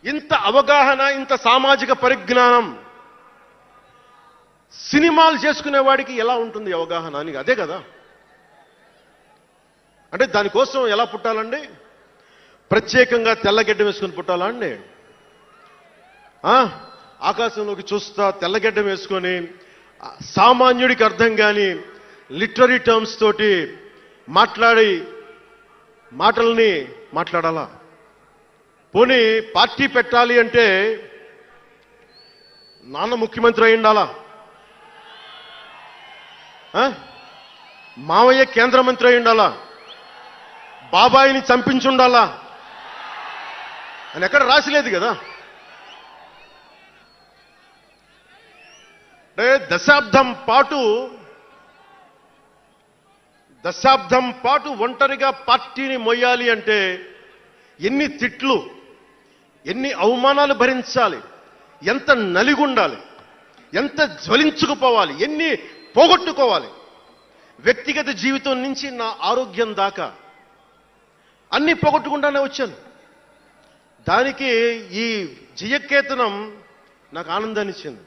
ఇంత అవగాహన, ఇంత సామాజిక పరిజ్ఞానం సినిమాలు చేసుకునే వాడికి ఎలా ఉంటుంది అవగాహన అని? అదే కదా. అంటే దానికోసం ఎలా పుట్టాలండి? ప్రత్యేకంగా తెల్లగడ్డ వేసుకుని పుట్టాలా అండి? ఆకాశంలోకి చూస్తా తెల్లగడ్డం వేసుకొని సామాన్యుడికి అర్థం కాని లిటరీ టర్మ్స్ తోటి మాటల్ని మాట్లాడాలా? పోనీ పార్టీ పెట్టాలి అంటే నాన్న ముఖ్యమంత్రి అయి ఉండాలా? మావయ్య కేంద్ర మంత్రి అయి ఉండాలా? బాబాయిని చంపించుండాలా అని ఎక్కడ రాసిలేదు కదా. అంటే దశాబ్దం పాటు ఒంటరిగా పార్టీని మొయ్యాలి అంటే ఎన్ని తిట్లు, ఎన్ని అవమానాలు భరించాలి, ఎంత నలిగుండాలి, ఎంత జ్వలించుకుపోవాలి, ఎన్ని పోగొట్టుకోవాలి. వ్యక్తిగత జీవితం నుంచి నా ఆరోగ్యం దాకా అన్ని పోగొట్టుకుంటానే వచ్చాను. దానికి ఈ జయకేతనం నాకు ఆనందాన్ని ఇచ్చింది.